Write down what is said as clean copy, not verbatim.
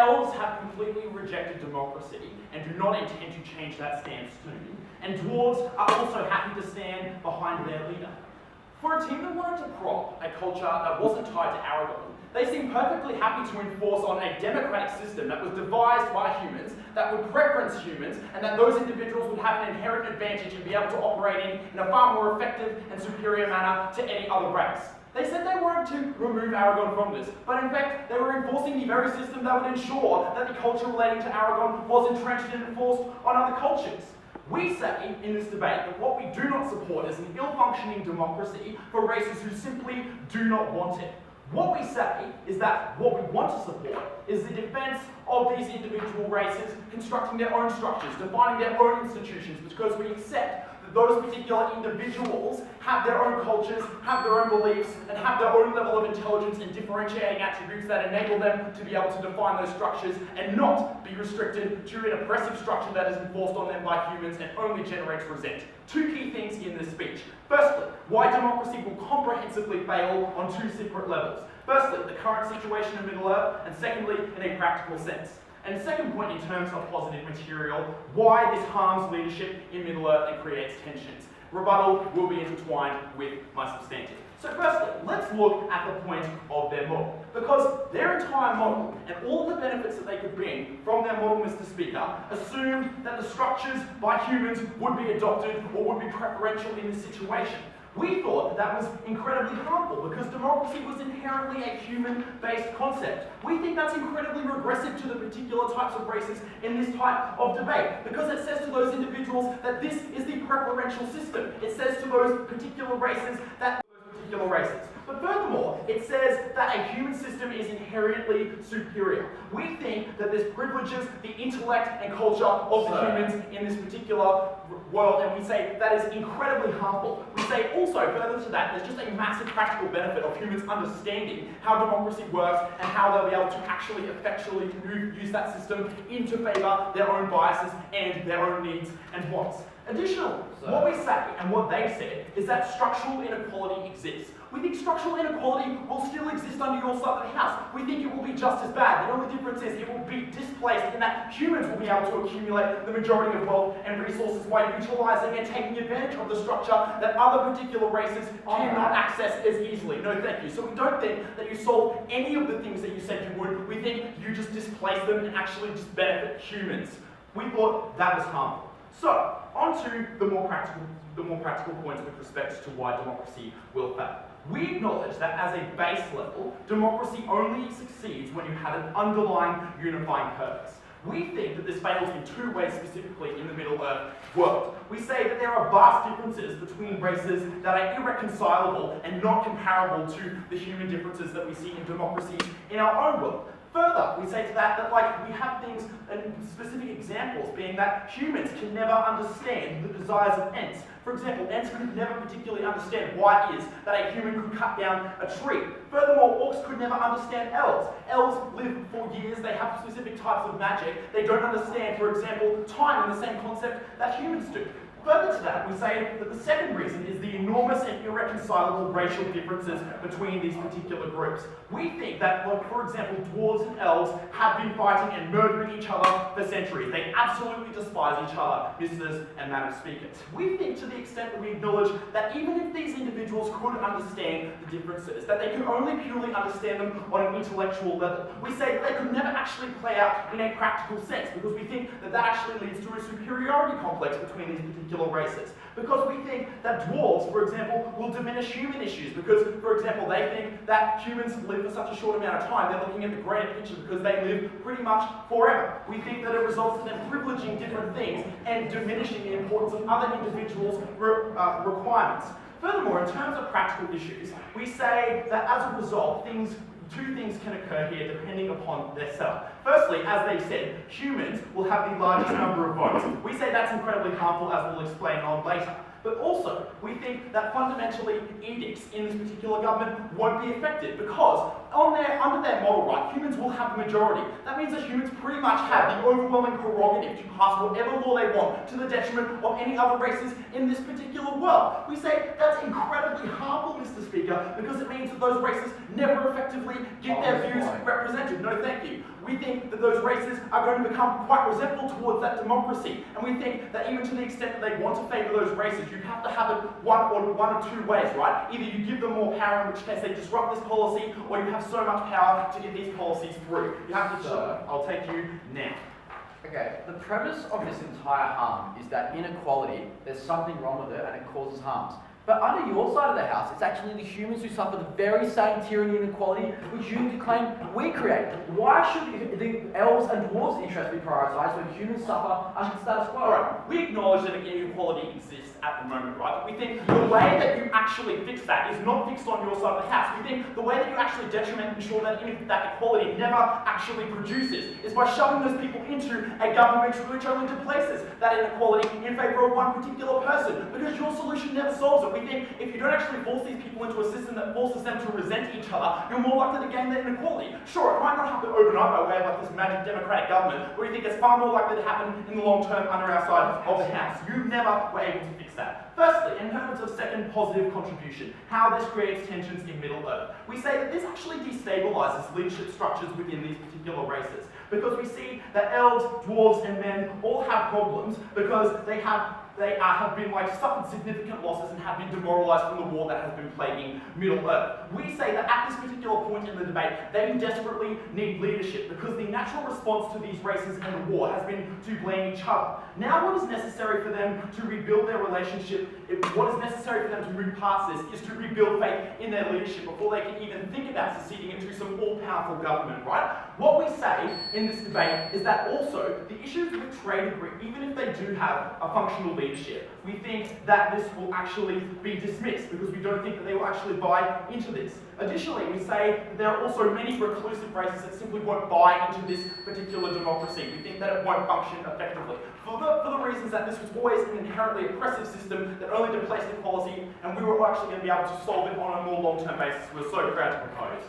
elves have completely rejected democracy and do not intend to change that stance soon, and dwarves are also happy to stand behind their leader. For a team that wanted to prop a culture that wasn't tied to Aragon, they seemed perfectly happy to enforce on a democratic system that was devised by humans, that would preference humans, and that those individuals would have an inherent advantage and be able to operate in a far more effective and superior manner to any other race. They said they wanted to remove Aragon from this, but in fact they were enforcing the very system that would ensure that the culture relating to Aragon was entrenched and enforced on other cultures. We say in this debate that what we do not support is an ill-functioning democracy for races who simply do not want it. What we say is that what we want to support is the defense of these individual races constructing their own structures, defining their own institutions, because we accept that those particular individuals have their own cultures, have their own beliefs, and have their own level of intelligence and differentiating attributes that enable them to be able to define those structures and not be restricted to an oppressive structure that is enforced on them by humans and only generates resent. Two key things in this speech. Firstly, why democracy will comprehensively fail on two separate levels. Firstly, the current situation in Middle-earth, and secondly, in a practical sense. And second point, in terms of positive material, why this harms leadership in Middle-earth and creates tensions. Rebuttal will be intertwined with my substantive. So firstly, let's look at the point of their model. Because their entire model and all the benefits that they could bring from their model, Mr. Speaker, assumed that the structures by humans would be adopted or would be preferential in this situation. We thought that was incredibly harmful because democracy was inherently a human-based concept. We think that's incredibly regressive to the particular types of races in this type of debate because it says to those individuals that this is the preferential system. It says to those particular races that particular races. But furthermore, it says that a human system is inherently superior. We think that this privileges the intellect and culture of the humans in this particular world, and we say that is incredibly harmful. We say also, further to that, there's just a massive practical benefit of humans understanding how democracy works and how they'll be able to actually effectually use that system into favour their own biases and their own needs and wants. Additionally, what we say and what they said is that structural inequality exists. We think structural inequality will still exist under your side of the house. We think it will be just as bad. The only difference is it will be displaced in that humans will be able to accumulate the majority of wealth and resources by utilising and taking advantage of the structure that other particular races cannot access as easily. No, thank you. So we don't think that you solve any of the things that you said you would. We think you just displace them and actually just benefit humans. We thought that was harmful. So, on to the more practical points with respect to why democracy will fail. We acknowledge that as a base level, democracy only succeeds when you have an underlying unifying purpose. We think that this fails in two ways specifically in the Middle-earth world. We say that there are vast differences between races that are irreconcilable and not comparable to the human differences that we see in democracies in our own world. Further, we say to that we have things and specific examples being that humans can never understand the desires of ants. For example, ants could never particularly understand why it is that a human could cut down a tree. Furthermore, orcs could never understand elves. Elves live for years, they have specific types of magic. They don't understand, for example, time in the same concept that humans do. Further to that, we say that the second reason is the enormous and irreconcilable racial differences between these particular groups. We think that, for example, dwarves and elves have been fighting and murdering each other for centuries. They absolutely despise each other, Mrs. and Madam Speakers. We think to the extent that we acknowledge that even if these individuals could understand the differences, that they can only purely understand them on an intellectual level. We say that they could never actually play out in a practical sense because we think that that actually leads to a superiority complex between these particular races. Because we think that dwarves, for example, will diminish human issues because, for example, they think that humans live for such a short amount of time. They're looking at the greater picture because they live pretty much forever. We think that it results in them privileging different things and diminishing the importance of other individuals' requirements. Furthermore, in terms of practical issues, we say that as a result, two things can occur here depending upon their setup. Firstly, as they said, humans will have the largest number of votes. We say that's incredibly harmful, as we'll explain on later. But also, we think that fundamentally edicts in this particular government won't be effective because Under their model, right, humans will have the majority. That means that humans pretty much have the overwhelming prerogative to pass whatever law they want to the detriment of any other races in this particular world. We say that's incredibly harmful, Mr. Speaker, because it means that those races never effectively get their views represented. No, thank you. We think that those races are going to become quite resentful towards that democracy, and we think that even to the extent that they want to favour those races, you have to have it one or two ways, right? Either you give them more power, in which case they disrupt this policy, or you have so much power to get these policies through. You have to. I'll take you now. Okay, the premise of this entire harm is that inequality, there's something wrong with it and it causes harms. But under your side of the house, it's actually the humans who suffer the very same tyranny and inequality which you claim we create. Why should the elves and dwarves' interests be prioritised when humans suffer under the status quo? Alright, we acknowledge that inequality exists at the moment, right? But we think the way that you actually fix that is not fixed on your side of the house. We think the way that you actually detriment and ensure that equality never actually produces is by shoving those people into a government which only displaces that inequality in favour of one particular person, because your solution never solves it. We think if you don't actually force these people into a system that forces them to resent each other, you're more likely to gain that inequality. Sure, it might not happen overnight by way of like this magic democratic government, but we think it's far more likely to happen in the long term under our side of the house. You never were able to fix that. Firstly, in terms of second positive contribution, how this creates tensions in Middle-earth. We say that this actually destabilises leadership structures within these particular races, because we see that elves, dwarves, and men all have problems because they have been suffered significant losses and have been demoralised from the war that has been plaguing Middle-earth. We say that at this particular point in the debate, they desperately need leadership because the natural response to these races and the war has been to blame each other. Now what is necessary for them to rebuild their relationship, what is necessary for them to move past this, is to rebuild faith in their leadership before they can even think about seceding into some all-powerful government, right? What we say in this debate is that also the issues with trade agreement, even if they do have a functional leadership, we think that this will actually be dismissed because we don't think that they will actually buy into this. Additionally, we say that there are also many reclusive races that simply won't buy into this particular democracy. We think that it won't function effectively. For the reasons that this was always an inherently oppressive system that only displaced equality, and we were actually going to be able to solve it on a more long-term basis. We're so proud to propose.